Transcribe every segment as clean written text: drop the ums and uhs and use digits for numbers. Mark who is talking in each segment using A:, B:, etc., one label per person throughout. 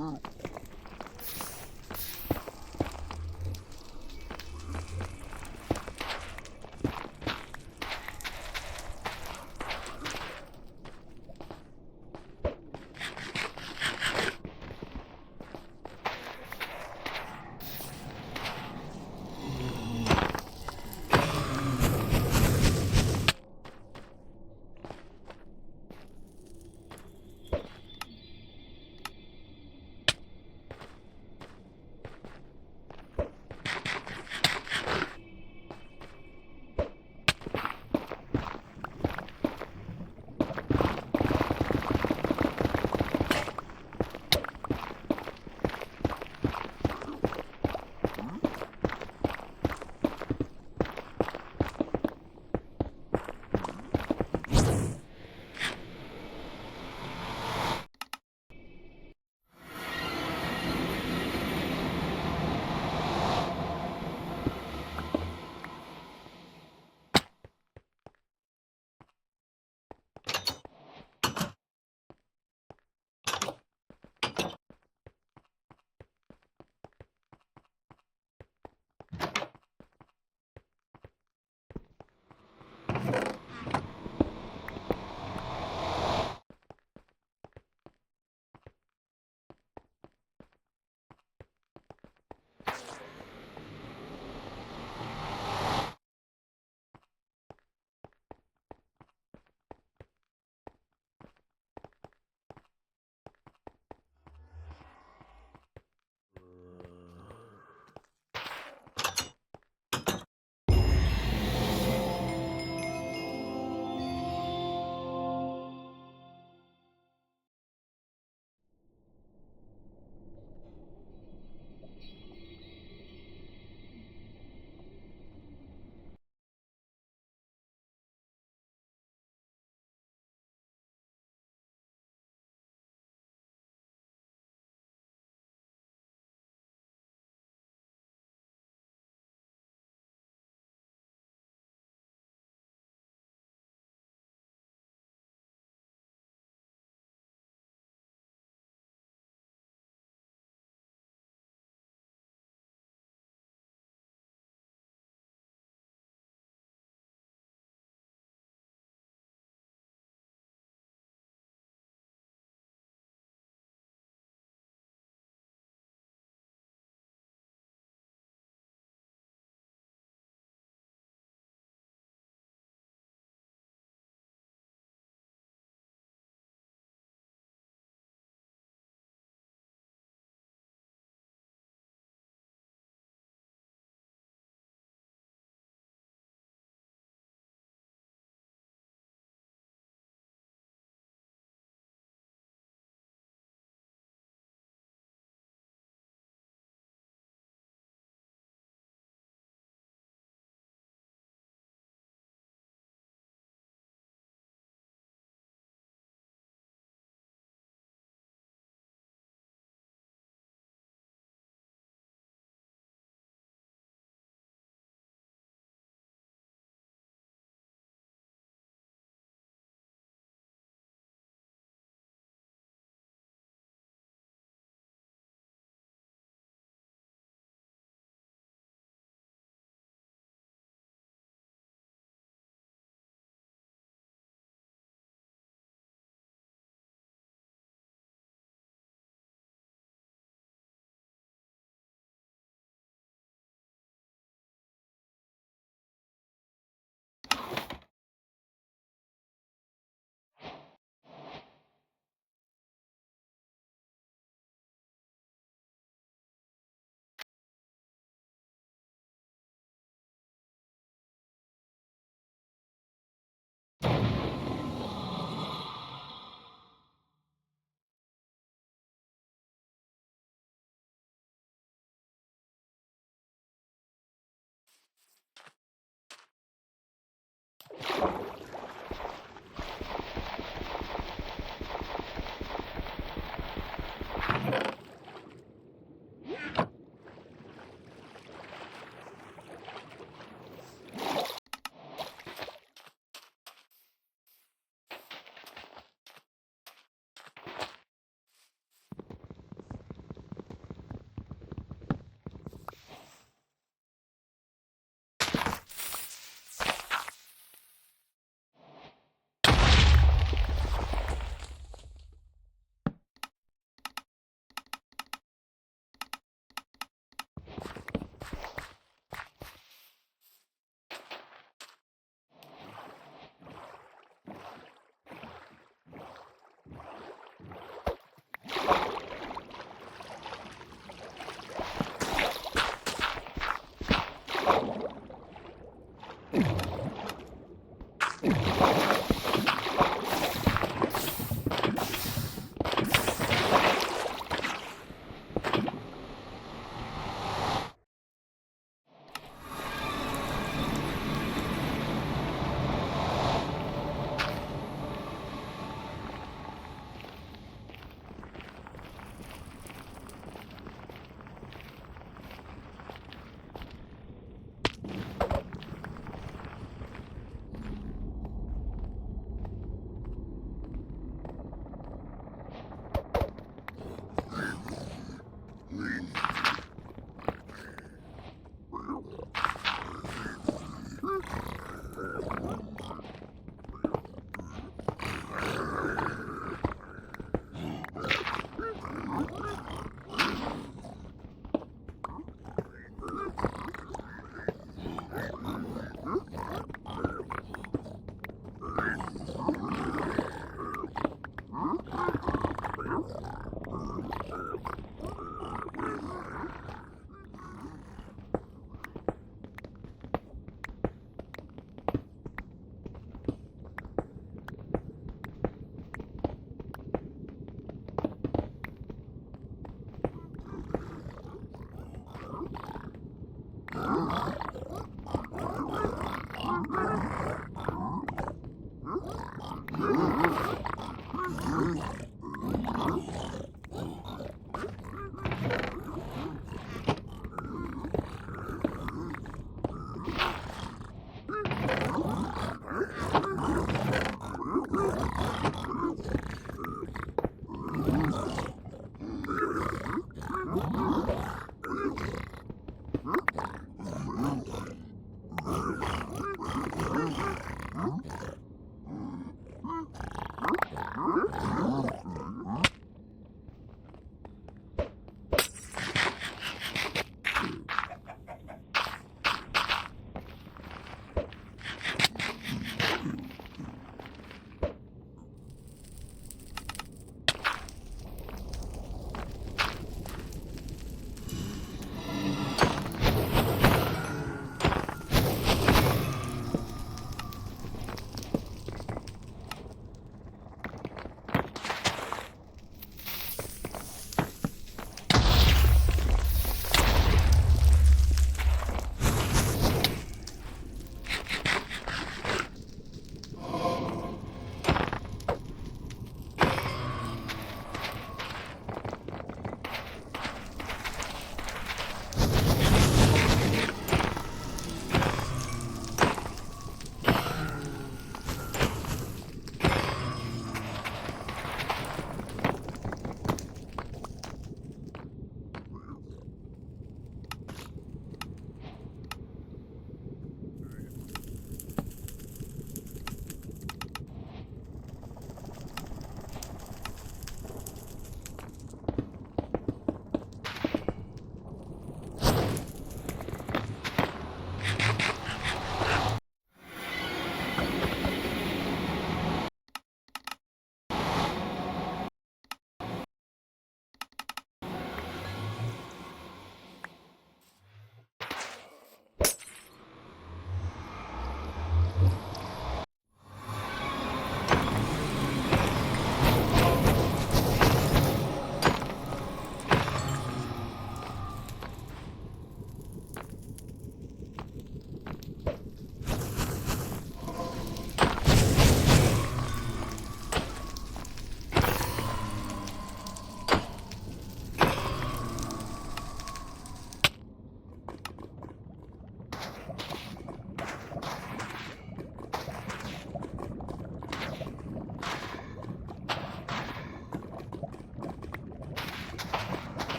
A: not.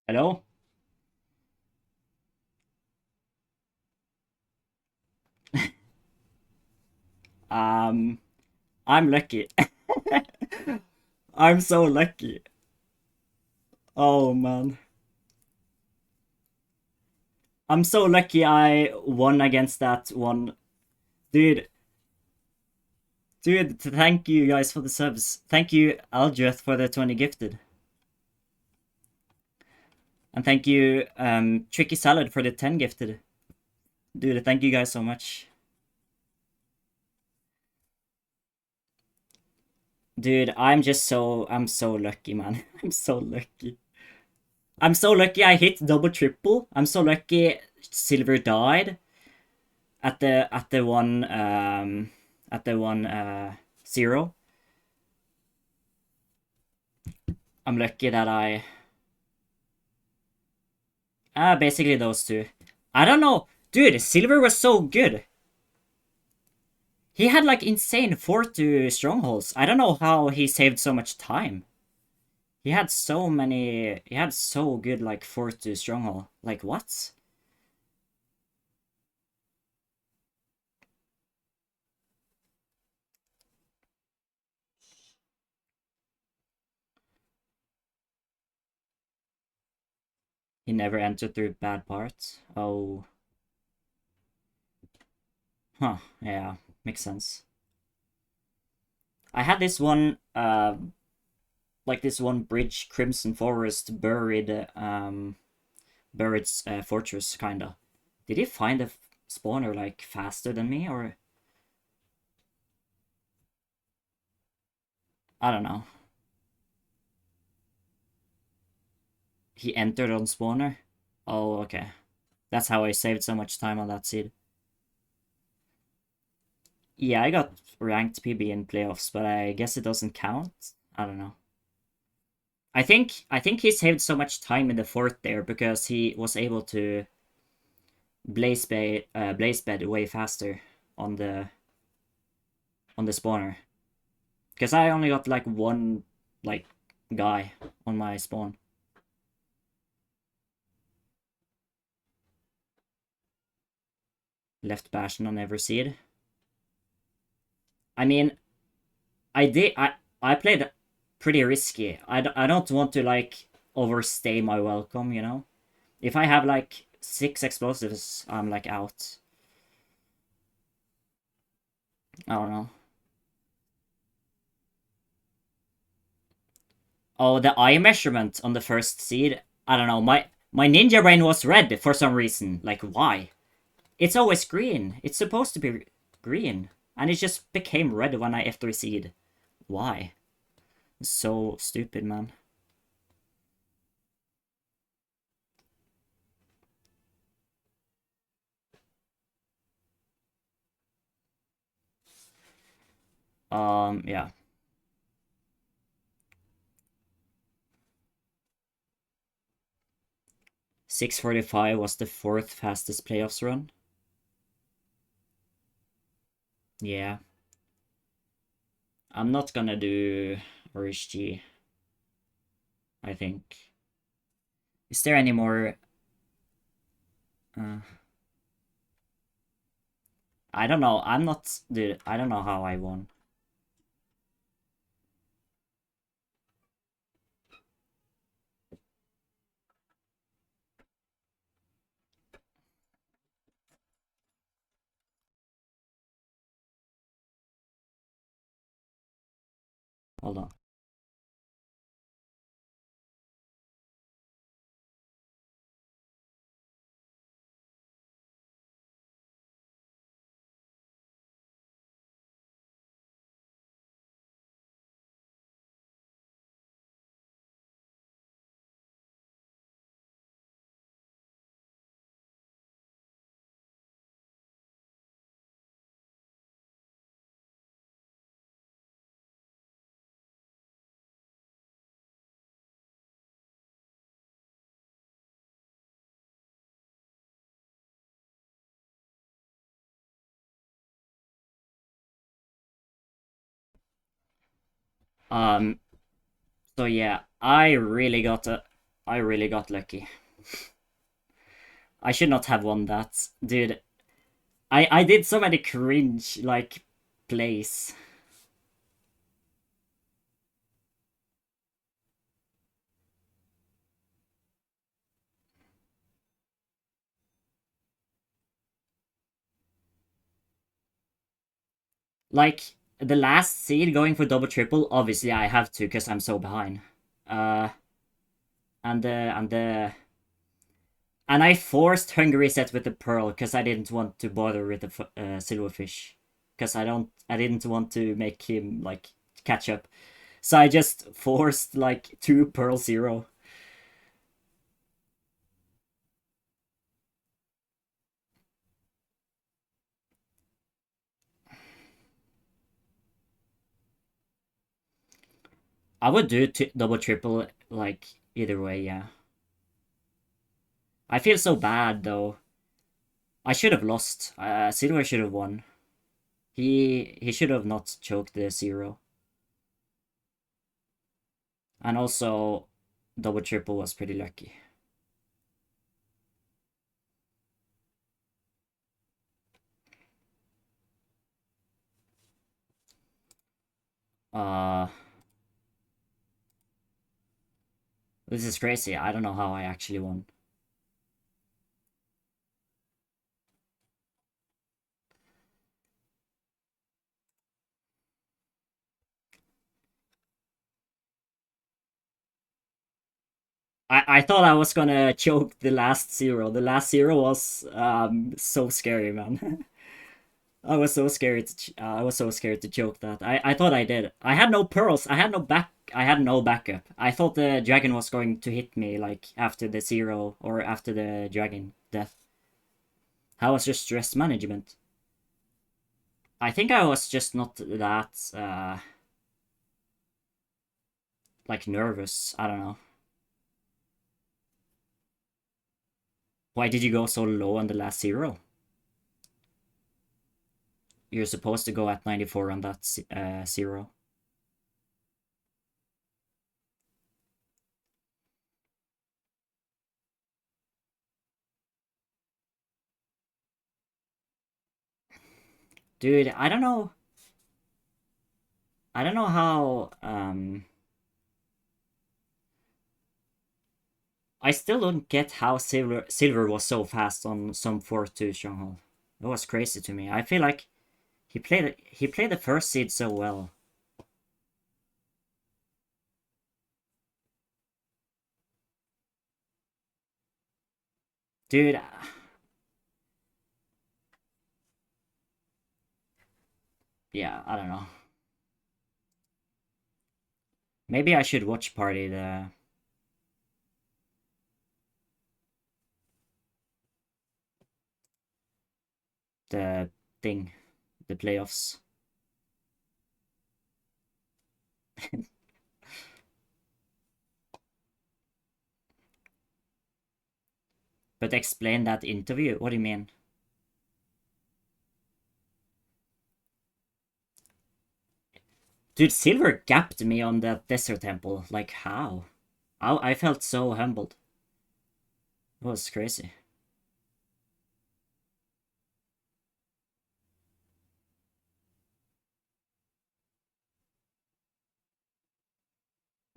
A: Hello? Um, I'm lucky. I'm so lucky. Oh man. I'm so lucky I won against that one. Dude, thank you guys for the subs. Thank you, Aljeth, for the 20 gifted. And thank you, Tricky Salad, for the 10 gifted. Dude, thank you guys so much. Dude, I'm so lucky, man. I'm so lucky. I'm so lucky I hit double triple. I'm so lucky Silver died at the one zero. I'm lucky that I basically those two. I don't know, dude. Silver was so good. He had like insane 4-2 strongholds. I don't know how he saved so much time. He had so many. He had so good like 4-2 stronghold. Like what? He never entered through bad parts. Oh, huh. Yeah, makes sense. I had this one like this one bridge, Crimson Forest, buried fortress, kinda. Did he find a spawner like faster than me, or I don't know? He entered on spawner. Oh, okay. That's how I saved so much time on that seed. Yeah, I got ranked PB in playoffs, but I guess it doesn't count. I don't know. I think he saved so much time in the fort there because he was able to blaze bed way faster on the spawner. Because I only got like one like guy on my spawn. Left Bastion on every seed. I mean, I played pretty risky. I don't want to like overstay my welcome, you know? If I have like 6 explosives, I'm like out. I don't know. Oh, the eye measurement on the first seed. I don't know. My ninja brain was red for some reason. Like why? It's always green. It's supposed to be green, and it just became red when I F3 seed. Why? So stupid, man. Yeah. 6:45 was the 4th fastest playoffs run. Yeah. I'm not gonna do RSG, I think. Is there any more? Uh, I don't know. I'm not. Dude, I don't know how I won. Hold on. Um. So yeah, I really got a. I really got lucky. I should not have won that. Dude, I did so many cringe, like, plays. Like, the last seed going for double triple, obviously I have to because I'm so behind. Uh, and I forced Hungary set with the pearl because I didn't want to bother with the silverfish, because I didn't want to make him like catch up. So I just forced like 2 pearl 0. I would do double triple like either way, yeah. I feel so bad though. I should have lost. Silver should have won. He should have not choked the 0. And also, double triple was pretty lucky. Uh, this is crazy. I don't know how I actually won. I thought I was gonna choke the last 0. The last 0 was so scary, man. I was so scared. I was so scared to choke that. I thought I did. I had no pearls. I had no back. I had no backup. I thought the dragon was going to hit me like after the 0 or after the dragon death. How was just stress management? I think I was just not that like nervous. I don't know. Why did you go so low on the last 0? You're supposed to go at 94 on that 0. Dude, I don't know. I don't know how. I still don't get how Silver was so fast on some 4-2 stronghold. It was crazy to me. I feel like he played the first seed so well. Dude, yeah, I don't know. Maybe I should watch party the thing, the playoffs. But explain that interview. What do you mean? Dude, Silver gapped me on that desert temple. Like, how? I felt so humbled. It was crazy.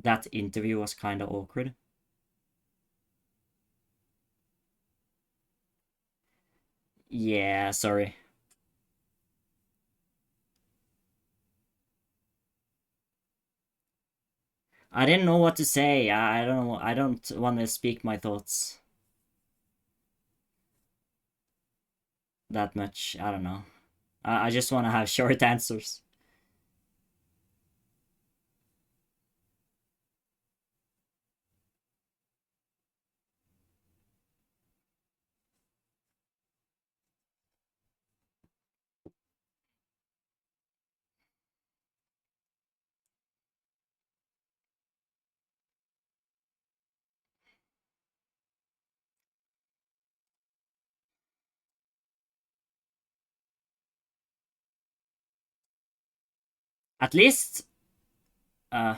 A: That interview was kind of awkward. Yeah, sorry. I didn't know what to say. I don't know. I don't want to speak my thoughts that much. I don't know. I just want to have short answers. At least, uh,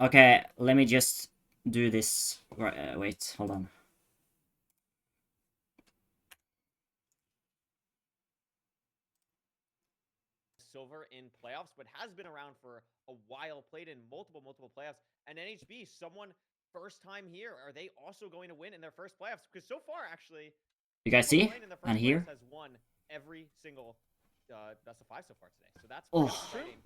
A: Okay, let me just do this. Wait, hold on.
B: Silver in playoffs, but has been around for a while, played in multiple playoffs. And NHB, someone first time here, are they also going to win in their first playoffs? Because so far, actually,
A: You guys
B: someone
A: see?
B: playing in their
A: And
B: first playoffs
A: here?
B: has won every single best of 5 so far today. So that's pretty
A: Oh,
B: exciting.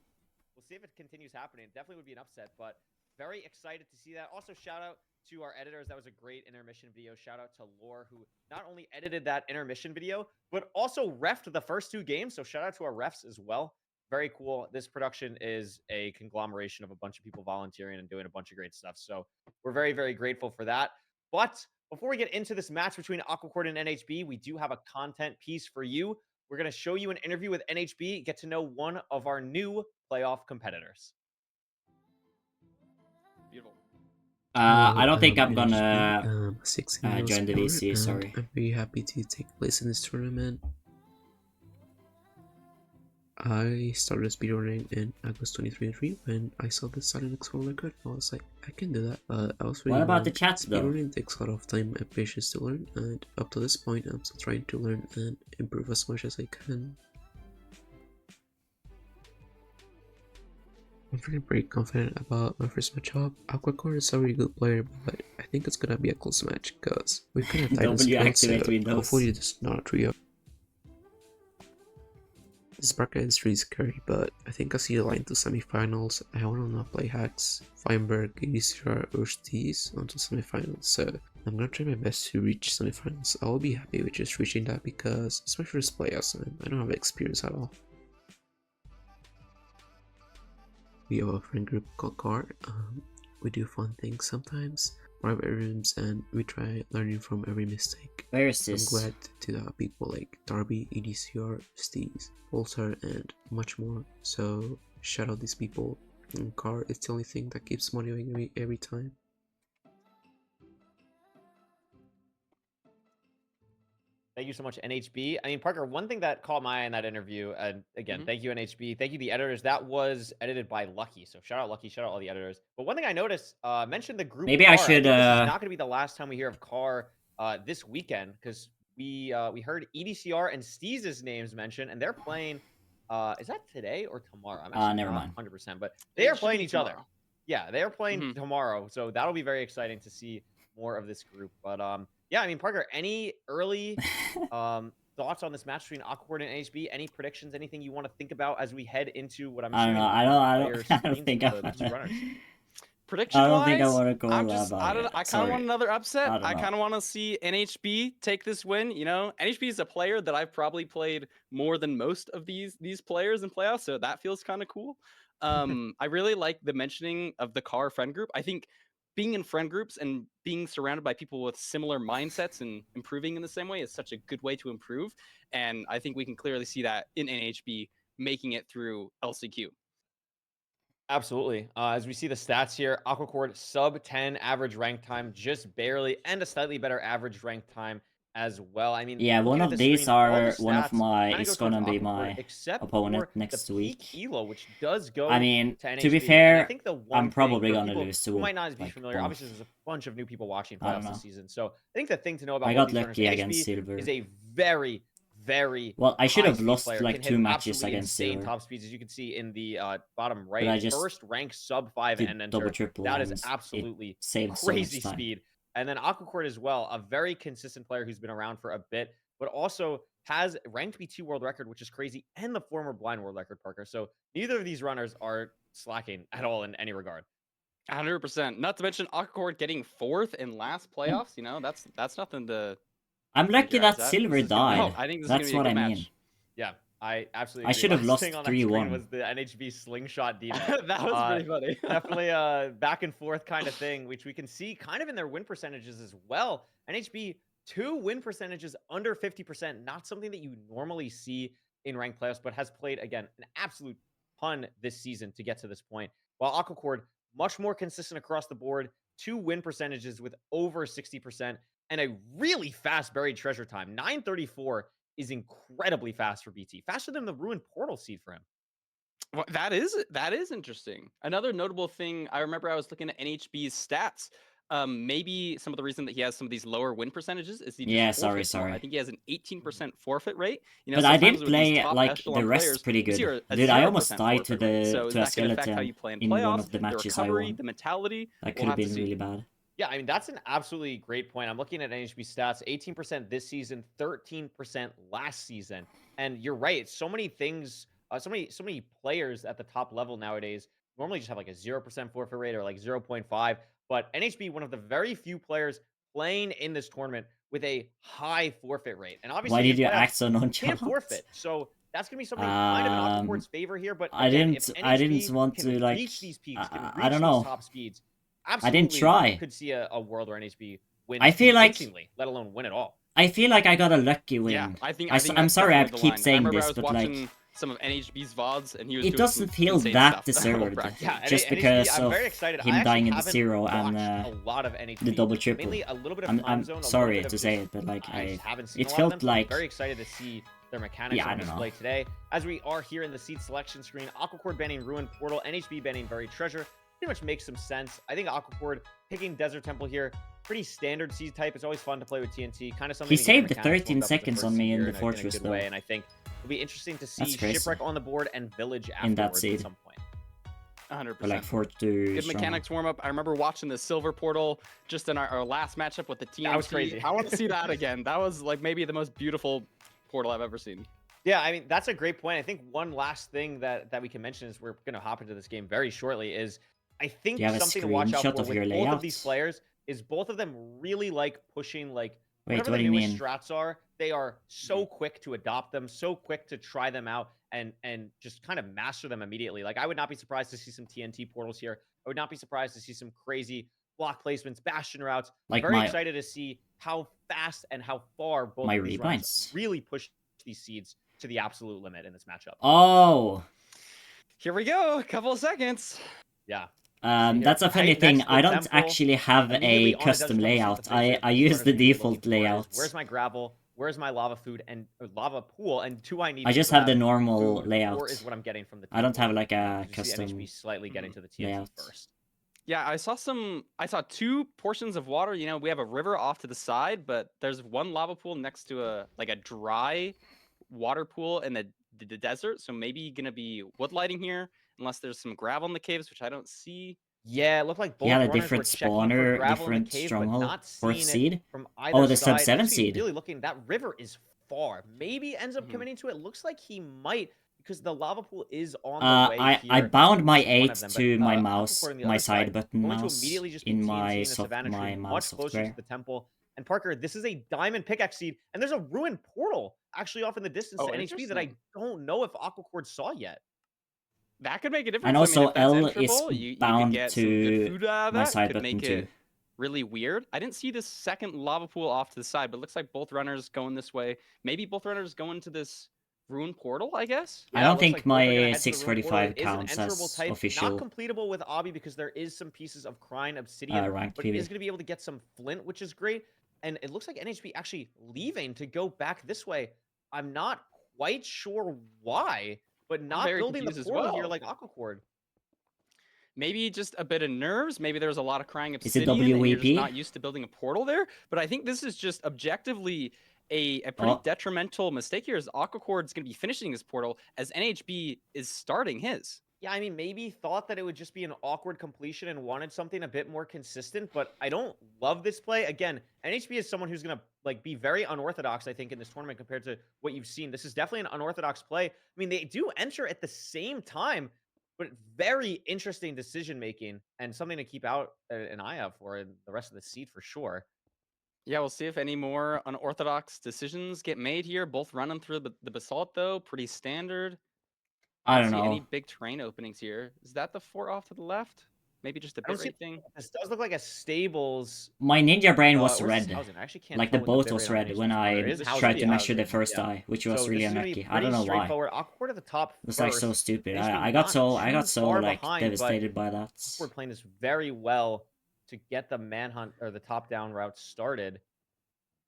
B: We'll see if it continues happening. It definitely would be an upset, but very excited to see that. Also, shout out to our editors. That was a great intermission video. Shout out to Lore, who not only edited that intermission video, but also refed the first 2 games. So shout out to our refs as well. Very cool. This production is a conglomeration of a bunch of people volunteering and doing a bunch of great stuff. So we're very, very grateful for that. But before we get into this match between Aquacord and NHB, we do have a content piece for you. We're going to show you an interview with NHB, get to know one of our new playoff competitors.
C: Beautiful.
A: I don't think I'm
D: NHB,
A: gonna
D: 16-year-old
A: join the
D: sport,
A: VC,
D: and
A: sorry.
D: I'm very happy to take place in this tournament. I started speedrunning in August 2023 when I saw the Silent World record. I was like, I can do that. I was really
A: What about
D: young.
A: the chat, though?
D: Speedrunning takes a lot of time and patience to learn, and up to this point, I'm still trying to learn and improve as much as I can. I'm feeling pretty confident about my first matchup. Aquacore is a really good player, but I think it's gonna be a close match because we've kind of tied in skills,
A: activate
D: so
A: Windows.
D: hopefully it's not a trio. This bracket is really scary, but I think I see a line to semifinals. I wanna not play hacks, Feinberg, EDCR, or Steez until semifinals, so I'm gonna try my best to reach semifinals. I will be happy with just reaching that because it's my first playoffs and I don't have experience at all. We have a friend group called Car. We do fun things sometimes, private rooms, and we try learning from every mistake.
A: Where is this?
D: I'm glad to have people like Darby, EDCR, Steez, Pulsar, and much more. So shout out these people. And Car is the only thing that keeps motivating me every time.
B: Thank you so much, NHB. I mean, Parker, one thing that caught my eye in that interview, and again, thank you, NHB. Thank you, the editors. That was edited by Lucky. So shout out Lucky, shout out all the editors. But one thing I noticed, mentioned the group
A: Maybe
B: Car.
A: I should,
B: think this is not going to be the last time we hear of Car this weekend, because we heard EDCR and Steez's names mentioned, and they're playing, is that today or tomorrow? I'm actually
A: never
B: not
A: mind.
B: 100%, but they are playing each
C: tomorrow.
B: other. Yeah, they are playing tomorrow. So that'll be very exciting to see more of this group. But yeah, I mean, Parker, any early thoughts on this match between Aquacord and NHB? Any predictions? Anything you want to think about as we head into what I'm
A: I don't
B: assuming?
A: know. I don't think I
B: the two runners.
C: Prediction
A: I don't think I
C: wise,
A: want to go
C: I'm
A: about
C: just, I
A: it.
C: kind of want another upset.
A: I don't
C: I
A: know.
C: kind of want to see NHB take this win. You know, NHB is a player that I've probably played more than most of these players in playoffs, so that feels kind of cool. I really like the mentioning of the Car friend group. I think being in friend groups and being surrounded by people with similar mindsets and improving in the same way is such a good way to improve. And I think we can clearly see that in NHB making it through LCQ.
B: Absolutely. As we see the stats here, Aquacord sub 10 average rank time, just barely, and a slightly better average rank time as well. I mean,
A: yeah, one
B: looking at
A: of
B: the
A: these
B: screen, all the
A: are one of
B: stats
A: my
B: kinda
A: is
B: go towards
A: gonna be
B: Aquacord,
A: my
B: except
A: opponent
B: for
A: next
B: the
A: week.
B: peak elo, which does go
A: I mean,
B: to
A: to be
B: NHB. And I
A: fair,
B: think the one
A: I'm
B: thing
A: probably
B: for
A: gonna
B: people
A: lose
B: who
A: to
B: might not be
A: like
B: familiar,
A: both.
B: obviously there's a bunch of new people watching
A: I don't
B: playoffs this
A: know.
B: season. So I think the thing to know about
A: I
B: both
A: got
B: these runners,
A: lucky against
B: NHB
A: Silver.
B: is a very, very
A: Well, I should
B: high
A: have
B: speed
A: lost
B: player,
A: like
B: can
A: 2
B: hit
A: matches
B: absolutely
A: against
B: insane
A: Silver.
B: top speeds, as you can see in the bottom
A: But I
B: right.
A: just
B: First rank sub 5
A: did
B: and
A: double
B: enter.
A: triple.
B: That is
A: and
B: absolutely
A: it saved so much
B: crazy
A: time.
B: speed. And then Aquacord as well, a very consistent player who's been around for a bit, but also has ranked B2 world record, which is crazy, and the former blind world record, Parker. So neither of these runners are slacking at all in any regard.
C: 100%. Not to mention Aquacord getting 4th in last playoffs. You know, that's nothing to.
A: I'm lucky that Silver died.
C: No, I think this is
A: That's
C: gonna be a
A: what
C: good
A: I
C: match.
A: mean.
B: Yeah, I absolutely
A: I
B: agree.
A: should have
B: Last
A: lost
B: thing on that screen
A: 3-1.
B: was the NHB slingshot demon.
C: That was pretty funny.
B: Definitely a back and forth kind of thing, which we can see kind of in their win percentages as well. NHB, 2 win percentages under 50%, not something that you normally see in ranked playoffs, but has played, again, an absolute ton this season to get to this point. While Aquacord, much more consistent across the board, 2 win percentages with over 60%, and a really fast buried treasure time. 934 is incredibly fast for BT, faster than the Ruined Portal seed for him.
C: Well, that is interesting. Another notable thing, I remember I was looking at NHB's stats. Maybe some of the reason that he has some of these lower win percentages is he just
A: Yeah, sorry,
C: forfeits more. I
A: sorry.
C: think he has an 18% forfeit rate. You know,
A: But I
C: sometimes
A: did
C: with these
A: play
C: top
A: like
C: echelon
A: the rest
C: players,
A: pretty
C: you see
A: good.
C: a
A: Dude, I almost
C: 0%
A: died to
C: forfeit rate. So is
A: a
C: that going to affect how
A: skeleton
C: you play in
A: in one
C: playoffs?
A: of the
C: The
A: matches I
C: recovery,
A: won.
C: the mentality.
A: That could
C: We'll
A: have
C: have to
A: been
C: see.
A: really bad.
B: Yeah, I mean, that's an absolutely great point. I'm looking at NHB stats, 18% this season, 13% last season. And you're right. So many things, so many players at the top level nowadays normally just have like a 0% forfeit rate or like 0.5. But NHB, one of the very few players playing in this tournament with a high forfeit rate. And
A: Why
B: obviously in
A: did you
B: playoffs,
A: act so
B: you can't
A: nonchalant?
B: forfeit. So that's going to be something kind of in Aquaport's favor here. But
A: I
B: again, if
A: didn't
B: NHB
A: want
B: can
A: to like
B: reach these peaks, can
A: I
B: reach
A: don't
B: these
A: know.
B: top speeds,
A: I didn't
B: absolutely
A: try.
B: could see a world where NHB wins
A: I feel like
B: convincingly, let alone win it all.
A: I feel like I got a lucky win.
C: Yeah, I think
A: I'm
C: that's
A: sorry I
C: definitely the
A: keep
C: line. I
A: saying
C: remember I
A: this,
C: was
A: but
C: watching
A: like
C: some of NHB's VODs, and he was
A: it
C: doing
A: doesn't
C: some
A: feel
C: insane
A: that
C: stuff
A: deserved.
C: practice.
B: Yeah,
A: Just
B: NHB,
A: because
B: I'm
A: of
B: very excited.
A: him
B: I actually
A: dying in the
B: haven't
A: zero and
B: watched a lot of NHB.
A: the double triple.
B: Mainly a little bit of time zone.
A: I'm
B: A
A: sorry
B: little bit
A: to
B: of
A: say
B: just,
A: it, but like
B: I just haven't seen
A: it
B: a lot of them.
A: felt
B: So
A: like
B: I'm very excited to see their mechanics
A: Yeah, I
B: on
A: don't
B: display
A: know.
B: today. As we are here in the seed selection screen, Aquacord banning Ruin Portal, NHB banning Buried Treasure. Pretty much makes some sense. I think Aquacord picking Desert Temple here, pretty standard seed type. It's always fun to play with TNT. Kind of something
A: He
B: to get your
A: saved the
B: mechanics
A: 13
B: warmed up with
A: seconds
B: first
A: on me
B: seed
A: in
B: here
A: the
B: in a
A: fortress,
B: good
A: though.
B: way. And I think it'll be interesting to see
A: That's crazy.
B: Shipwreck on the board and Village
A: In that
B: afterwards
A: seed.
B: at some point.
C: 100%.
A: But like 4-2
C: Good mechanics warm up. I remember watching the Silver Portal just in our last matchup with the TNT.
B: That was crazy.
C: I want to see that again. That was like maybe the most beautiful portal I've ever seen.
B: Yeah, I mean, that's a great point. I think one last thing that we can mention is we're going to hop into this game very shortly is I think
A: Do you have a
B: something to watch out
A: screenshot
B: for
A: of
B: with
A: your
B: both of these
A: layout?
B: players is both of them really like pushing like
A: Wait,
B: whatever
A: what
B: the
A: do you
B: newest
A: mean?
B: strats are. They are so quick to adopt them, so quick to try them out and just kind of master them immediately. Like I would not be surprised to see some TNT portals here. I would not be surprised to see some crazy block placements, bastion routes.
A: Like
B: Very
A: my
B: excited to see how fast and how far both
A: my
B: of these runners
A: rebinds.
B: really push these seeds to the absolute limit in this matchup.
A: Oh,
C: Here we go. A couple of seconds.
B: Yeah.
A: that's a funny
B: Right
A: thing.
B: next to the
A: I don't
B: temple,
A: actually have
B: immediately
A: a
B: on a Desert
A: custom
B: Temple seat,
A: layout.
B: the things that
A: I
B: these
A: use
B: runners
A: the
B: need to be
A: default
B: looking for is,
A: layout.
B: where's my gravel? Where's my lava food and lava pool? And do I need?
A: I
B: to
A: just have the
B: grab
A: normal
B: food,
A: layout.
B: or is what I'm getting from the?
A: I don't have
B: temple?
A: like a
B: You see
A: custom
B: NHB slightly getting to the TNT
A: layout.
B: first.
C: Yeah, I saw two portions of water. You know, we have a river off to the side, but there's one lava pool next to a dry water pool in the desert. So maybe gonna be wood lighting here, unless there's some gravel in the caves, which I don't see.
B: Yeah, it looked like both
A: He had a
B: runners
A: different
B: were checking for
A: spawner,
B: gravel in the
A: different
B: cave, but
A: stronghold,
B: not
A: fourth
B: seeing
A: seed.
B: it from either
A: Oh, the
B: side.
A: sub 7
B: Looks to be
A: seed.
B: really looking. That river is far. Maybe ends up committing to it. Looks like he might because the lava pool is on the way here.
A: I bound my
B: Just one
A: 8
B: of them,
A: to
B: but,
A: my
B: Aquacord
A: mouse,
B: on the
A: my
B: other
A: side
B: side,
A: button
B: going to
A: mouse
B: immediately just be
A: in
B: TNT
A: my
B: in the Savannah tree,
A: mouse
B: much closer
A: software.
B: to the temple. And Parker, this is a diamond pickaxe seed, and there's a ruined portal actually off in the distance to NHB that I don't know if Aquacord saw yet.
C: That could make a difference.
A: And
C: I
A: also
C: mean, if that's
A: L is
C: enterable, you could
A: bound
C: get some good
A: to
C: food out of
A: my
C: that.
A: side
C: Could
A: button
C: make
A: too.
C: it really weird. I didn't see this second lava pool off to the side, but it looks like both runners going this way. Maybe both runners going to this ruin portal, I guess.
A: I
B: Yeah, it
A: don't
B: looks
A: think
B: like both are gonna
A: my
B: head to the ruin portal.
A: 645
B: It is an
A: counts
B: enterable
A: as
B: type,
A: official
B: not completable with Obby because there is some pieces of Crine Obsidian,
A: ranked
B: but it is
A: PB.
B: going to be able to get some flint, which is great. And it looks like NHB actually leaving to go back this way. I'm not quite sure why, but not
C: very
B: building the
C: confused as
B: portal here
C: well.
B: like Aquacord.
C: Maybe just a bit of nerves. Maybe there's a lot of crying
A: Is it
C: obsidian and you're just
A: WEP?
C: not used to building a portal there. But I think this is just objectively a pretty detrimental mistake here, as Aquacord's going to be finishing his portal as NHB is starting his.
B: Yeah, I mean, maybe thought that it would just be an awkward completion and wanted something a bit more consistent, but I don't love this play. Again, NHB is someone who's going to like be very unorthodox, I think, in this tournament compared to what you've seen. This is definitely an unorthodox play. I mean, they do enter at the same time, but very interesting decision making and something to keep out an eye out for in the rest of the seed for sure.
C: Yeah, we'll see if any more unorthodox decisions get made here. Both running through the basalt, though, pretty standard.
A: I don't
C: see any
A: know.
C: big terrain openings here. Is that the fort off to the left? Maybe just a
B: I don't
C: bit
B: see
C: rate thing.
B: this does look like a stables.
A: My ninja brain was
B: Where's
A: red.
B: this housing? I actually can't
A: Like
B: tell
A: the
B: what
A: boat
B: bit
A: was
B: rate on
A: red
B: NHB's
A: when
B: corner.
A: I
B: It is housing.
A: tried to
C: Yeah,
A: measure the
C: housing,
A: first
B: yeah.
A: eye, which was
B: So
A: really
B: this is gonna be
A: unlucky. I
B: pretty
A: don't know why.
B: straightforward. Aquacord at the top
A: It was like so
B: first.
A: stupid.
B: NHB
A: I got
B: not
A: so
B: too far
A: like
B: behind, but
A: devastated by that.
B: Aquacord playing this very well to get the manhunt or the top down route started.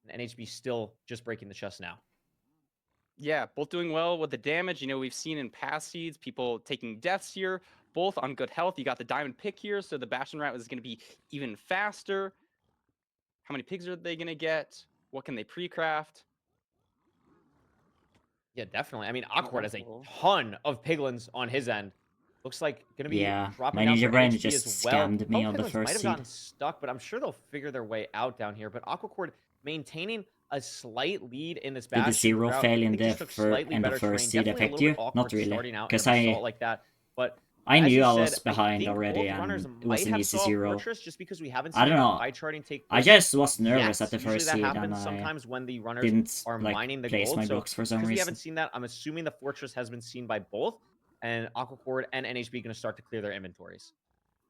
B: And NHB still just breaking the chest now.
C: Yeah, both doing well with the damage. You know, we've seen in past seeds people taking deaths here, both on good health. You got the diamond pick here, so the Bastion Rat is going to be even faster. How many pigs are they going to get? What can they pre-craft?
B: Yeah, definitely. I mean, Awkward has a
C: Wonderful.
B: ton of piglins on his end. Looks like gonna be
A: Yeah,
B: dropping
A: my
B: down for
A: Ninja Brain
B: NHB
A: just
B: as well.
A: scammed me on the
B: Piglins might
A: first
B: have
A: seed.
B: gotten stuck, but I'm sure they'll figure their way out down here. But Aquacord maintaining a slight lead in this
A: Did the
B: Bastion
A: zero
B: throughout.
A: fail
B: I
A: in
B: think
A: the
B: just took slightly
A: in the
B: better
A: first
B: terrain.
A: seed
B: Definitely a
A: affect
B: little
A: you?
B: bit awkward
A: Not really,
B: starting out in
A: because
B: an assault like that. But
A: I
B: as
A: knew
B: you
A: I
B: said,
A: was behind
B: think
A: already,
B: both runners
A: and it was
B: might
A: an
B: have
A: easy
B: saw
A: zero.
B: Fortress just because we haven't
A: I
B: seen
A: don't
B: any
A: know.
B: pie charting take
A: I
B: place.
A: just was nervous at the
B: Usually
A: first
B: that
A: seed, and
B: happens
A: I
B: sometimes when the runners
A: didn't
B: are
A: like
B: mining the
A: place
B: gold.
A: my
B: So
A: blocks for some
B: because we
A: reason.
B: haven't seen that, I'm assuming the Fortress has been seen by both, and Aquacord and NHB going to start to clear their inventories.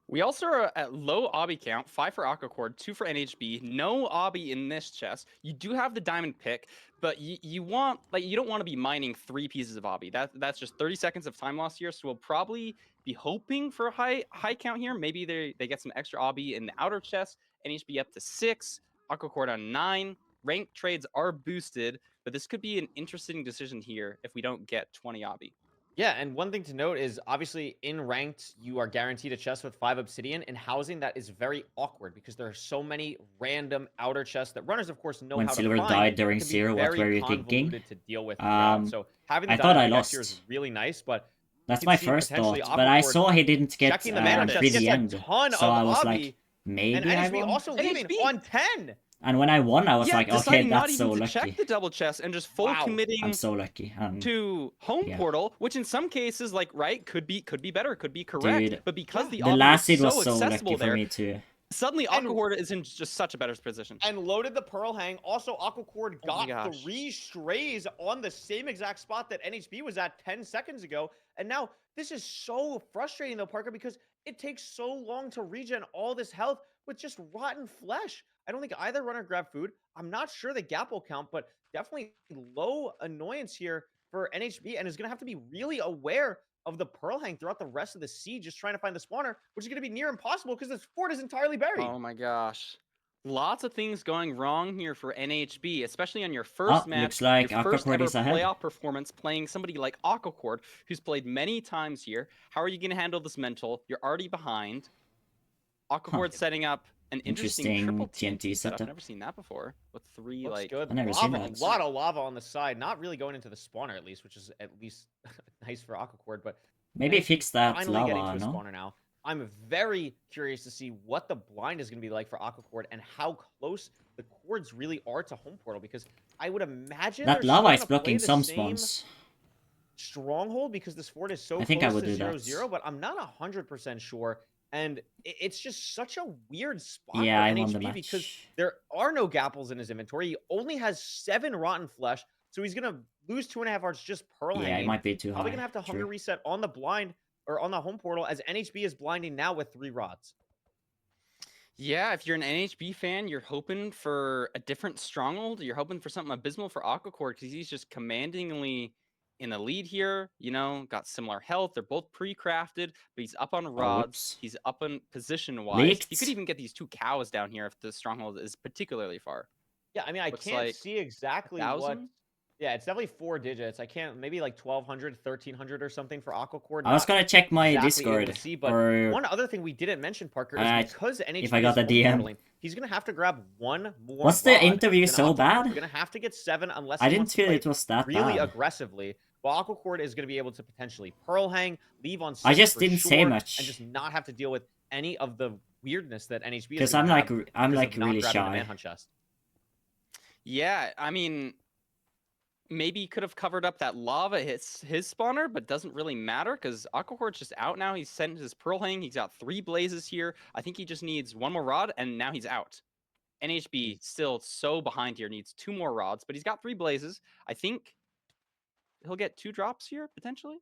C: We also are at low obby count, 5 for Aquacord, 2 for NHB. No obby in this chest. You do have the diamond pick, but you want, like, you don't want to be mining 3 pieces of obby. That's just 30 seconds of time loss here. So we'll probably be hoping for a high count here. Maybe they get some extra obby in the outer chest. NHB up to 6, Aquacord on 9. Ranked trades are boosted, but this could be an interesting decision here if we don't get 20 obby.
B: Yeah, and one thing to note is obviously in ranked, you are guaranteed a chest with 5 obsidian. In housing, that is very awkward because there are so many random outer chests that runners, of course, know
A: When
B: how
A: Silver
B: to find.
A: died during
B: Can be
A: Zero, what
B: very
A: were you thinking?
B: convoluted to deal with throughout. So having the
A: I thought I
B: diamond pickaxe here is
A: lost.
B: really nice, but
A: That's
B: can
A: my
B: see
A: first
B: potentially
A: thought, but I
B: Aquacord
A: saw he didn't get
B: checking the mana chest,
A: pretty
B: gets a
A: end,
B: ton
A: so
B: of
A: I was
B: obby,
A: like,
B: and
A: maybe I
B: NHB
A: won.
B: also leaving
C: NHB.
B: on 10.
A: And when I won, I was like, okay,
C: deciding not
A: that's
C: even
A: so
C: to
A: lucky.
C: check the double chest and just full
B: Wow.
C: committing
A: I'm so lucky.
C: to home
A: yeah.
C: portal, which in some cases, like, right, could be better, could be correct.
A: Dude,
C: but because
B: yeah.
C: the
A: the
C: obby
A: last
C: was
A: seed was so
C: accessible
A: lucky for
C: there,
A: me too.
C: suddenly
B: And-
C: Aquacord is in just such a better position.
B: And loaded the Pearl Hang. Also, Aquacord
C: Oh my
B: got
C: gosh.
B: 3 strays on the same exact spot that NHB was at 10 seconds ago. And now this is so frustrating though, Parker, because it takes so long to regen all this health with just rotten flesh. I don't think either runner grabbed food. I'm not sure the gap will count, but definitely low annoyance here for NHB and is going to have to be really aware of the Pearl Hang throughout the rest of the siege, just trying to find the spawner, which is going to be near impossible because this fort is entirely buried.
C: Oh my gosh. Lots of things going wrong here for NHB, especially on your first match,
A: looks like
C: your first
A: Aquacord
C: ever
A: is ahead.
C: playoff performance, playing somebody like Aquacord, who's played many times here. How are you going to handle this mental? You're already behind. Aquacord setting up an interesting triple TNT setup.
A: setup.
C: I've never seen that before. With 3
B: Looks
C: like
B: good.
A: I've never seen
B: Lava,
A: that.
B: a lot of lava on the side, not really going into the spawner at least, which is at least nice for Aquacord. But
A: Maybe
B: NHB
A: fix that
B: finally getting
A: lava,
B: to a
A: no?
B: spawner now. I'm very curious to see what the blind is going to be like for Aquacord and how close the cords really are to home portal, because I would imagine
A: That
B: they're
A: lava
B: still
A: is
B: gonna play
A: blocking
B: the
A: some
B: same
A: spawns.
B: stronghold because this fort is so
A: I think I
B: close
A: would
B: to
A: do that.
B: 0-0, but I'm not 100% sure. And it's just such a weird spot
A: Yeah, I
B: for
A: won the
B: NHB because
A: match.
B: there are no gapples in his inventory. He only has 7 rotten flesh, so he's gonna lose 2.5 hearts just pearl
A: Yeah,
B: hanging.
A: it might be too
B: Probably
A: high.
B: gonna have to
A: True.
B: hunger reset on the blind or on the home portal, as NHB is blinding now with 3 rods.
C: Yeah, if you're an NHB fan, you're hoping for a different stronghold. You're hoping for something abysmal for Aquacord because he's just commandingly in the lead here. You know, got similar health. They're both pre-crafted, but he's up on rods.
A: whoops.
C: He's up in position-wise.
A: Leaked.
C: He could even get these 2 cows down here if the stronghold is particularly far.
B: Yeah, I mean, I
C: Looks
B: can't
C: like
B: see exactly what.
C: 1,000?
B: Yeah, it's definitely 4 digits. I can't, maybe like 1,200, 1,300 or something for Aquacord.
A: I was gonna check my
B: exactly able
A: Discord.
B: to see, but
A: or
B: one other thing we didn't mention, Parker, is because NHB
A: if I got
B: is
A: the DM.
B: home portaling, he's gonna have to grab 1 more.
A: Was the
B: rod
A: interview
B: than
A: so
B: Aquacord.
A: bad?
B: He's gonna have to get 7 unless
A: I
B: he
A: didn't
B: wants to
A: feel
B: play
A: it was that
B: really
A: bad.
B: aggressively. While Aquacord is gonna be able to potentially pearl hang, leave on.
A: I
B: 6
A: just
B: for
A: didn't say
B: sure,
A: much.
B: and just not have to deal with any of the weirdness that NHB is.
A: Because
B: gonna
A: I'm
B: have
A: like
B: because of not
A: really
B: grabbing the
A: shy.
B: manhunt chest.
C: Yeah, I mean, maybe he could have covered up that lava his spawner, but doesn't really matter because Aquacord's just out now. He's sent his pearl hang. He's got 3 blazes here. I think he just needs 1 more rod, and now he's out. NHB still so behind here, needs 2 more rods, but he's got 3 blazes. I think he'll get 2 drops here, potentially.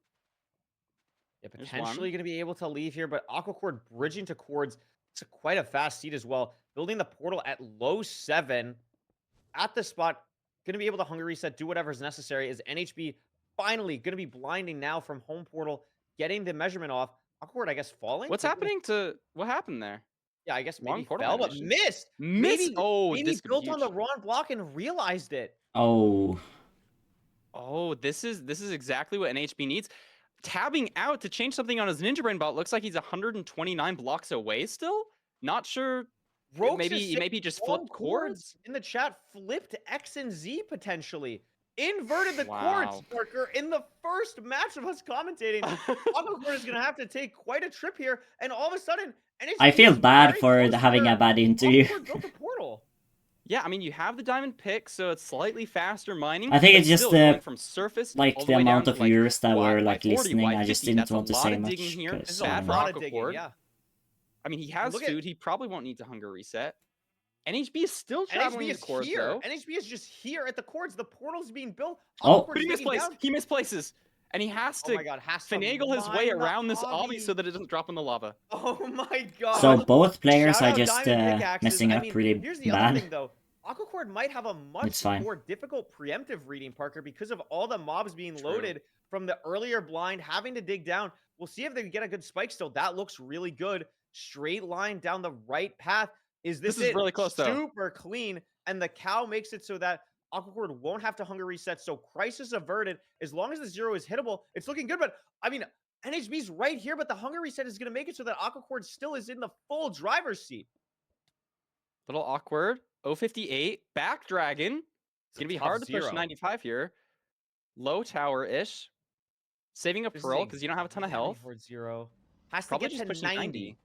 B: Yeah,
C: There's
B: potentially
C: one.
B: going to be able to leave here, but Aquacord bridging to cords. It's quite a fast seed as well. Building the portal at low 7 at the spot. Going to be able to hunger reset, do whatever's necessary. Is NHB finally going to be blinding now from home portal, getting the measurement off. Aquacord, I guess, falling.
C: What's happening to what happened there?
B: Yeah, I guess
C: Long
B: maybe
C: portal
B: fell, but
C: animation.
B: missed.
C: Miss.
B: Maybe,
C: Oh,
B: maybe
C: this could be
B: built on the
C: huge.
B: wrong block and realized it.
A: Oh,
C: Oh, this is exactly what NHB needs. Tabbing out to change something on his Ninja Brain bot. Looks like he's 129 blocks away still. Not sure.
B: Rogues
C: Maybe
B: is saying
C: he just
B: wrong
C: flipped chords.
B: in the chat. Flipped X and Z potentially. Inverted the
C: Wow.
B: chords, Parker, in the first match of us commentating. Aquacord is going to have to take quite a trip here, and all of a sudden, NHB
A: I feel
B: is
A: bad
B: very
A: for
B: close to
A: having
B: where
A: a bad interview.
B: Aquacord built a portal.
C: Yeah, I mean, you have the diamond pick, so it's slightly faster mining.
A: I think
C: but
A: it's just
C: still
A: the
C: going from surface
A: like
C: all
A: the
C: way down
A: amount
C: to,
A: of
C: like,
A: viewers that were
C: Y40,
A: like listening. I just
C: Y50.
A: didn't
C: That's
A: want
C: a
A: to
C: lot
A: say
C: of
A: much
C: digging here.
B: This is
C: Bad
B: a
C: for
B: lot of
C: Aquacord.
B: digging, yeah.
C: I mean, he has
B: look at-
C: food. He probably won't need to hunger reset. NHB is still traveling
B: NHB
C: the
B: is
C: chords,
B: here.
C: though.
B: NHB is just here at the chords. The portal's being built.
A: Oh.
B: Aquacord's
C: But he
B: digging
C: misplaces.
B: down.
C: He misplaces. And he has
B: Oh
C: to
B: my god, has to
C: finagle his way
B: mine the
C: around this obby
B: obby.
C: so that it doesn't drop in the lava.
B: Oh my god.
A: So both players
B: Shout
A: are
B: out
A: just
B: Diamond Pickaxes.
A: messing
B: I
A: up
B: mean,
A: pretty
B: here's the
A: bad.
B: other thing, though. Aquacord might have a much
A: It's fine.
B: more difficult preemptive reading, Parker, because of all the mobs being
C: True.
B: loaded from the earlier blind, having to dig down. We'll see if they get a good spike still. That looks really good. Straight line down the right path. Is this
C: This is
B: it?
C: really close, though.
B: Super clean. And the cow makes it so that Aquacord won't have to hunger reset. So crisis averted. As long as the 0 is hittable, it's looking good. But, I mean, NHB's right here, but the hunger reset is going to make it so that Aquacord still is in the full driver's seat.
C: Little awkward. 058. Back dragon. It's going to be hard to push 95 here. Low tower-ish. Saving a pearl because you don't have a ton of health.
B: 0. Has
C: Probably
B: to
C: just
B: get to
C: pushing
B: 90.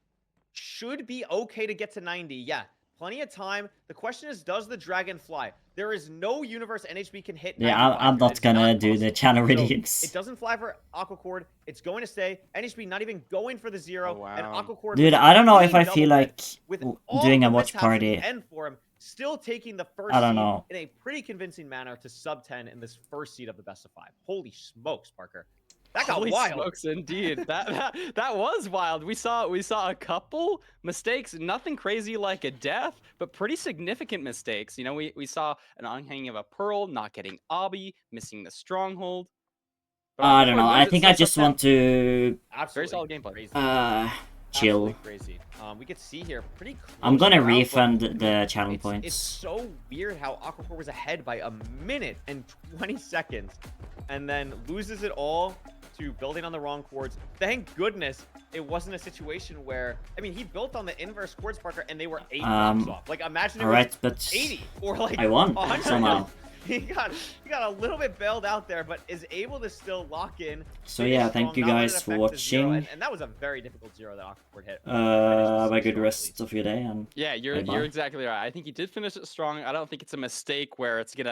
B: Should be okay to get to 90. Yeah, plenty of time. The question is, does the dragon fly? There is no universe NHB can hit.
A: Yeah,
B: 95
A: I'm
B: here.
A: not
B: It's
A: gonna do the
B: possible.
A: channel
B: So,
A: readings.
B: it doesn't fly for Aquacord. It's going to stay. NHB not even going for the 0.
C: Oh, wow.
B: And Aquacord.
A: Dude,
B: with
A: I don't know if
B: clean
A: I feel
B: double
A: like
B: pick, with
A: doing
B: all
A: a
B: the
A: watch
B: mishaps at the
A: party.
B: end for him, still taking the first
A: I don't
B: seed
A: know.
B: in a pretty convincing manner to sub 10 in this first seed of the best of 5. Holy smokes, Parker. That got
C: Holy
B: wild.
C: smokes, indeed. That was wild. We saw a couple mistakes, nothing crazy like a death, but pretty significant mistakes. You know, we saw an unhanging of a pearl, not getting obby, missing the stronghold. But
A: I don't know.
C: Aquacord
A: I
C: wins it
A: think I
C: still
A: just
C: sub
A: want to
B: Absolutely.
C: Very solid gameplay.
B: Crazy.
A: chill.
B: Absolutely crazy. We could see here pretty close
A: I'm gonna
B: round, but
A: refund the channel
B: it's
A: points.
B: so weird how Aquacord was ahead by 1 minute and 20 seconds and then loses it all to building on the wrong chords. Thank goodness it wasn't a situation where, I mean, he built on the inverse chords, Parker, and they were 8 blocks off. Like, imagine it was
A: Alright, but
B: 80 or like
A: I won
B: 100.
A: somehow.
B: He got a little bit bailed out there, but is able to still lock in.
A: So
B: finish
A: yeah, thank
B: strong,
A: you
B: not let it
A: guys for
B: affect the 0,
A: watching.
B: and that was a very difficult 0 that Aquacord hit.
A: Have a good rest of your day and
C: Yeah, you're
A: bye-bye.
C: exactly right. I think he did finish it strong. I don't think it's a mistake where it's gonna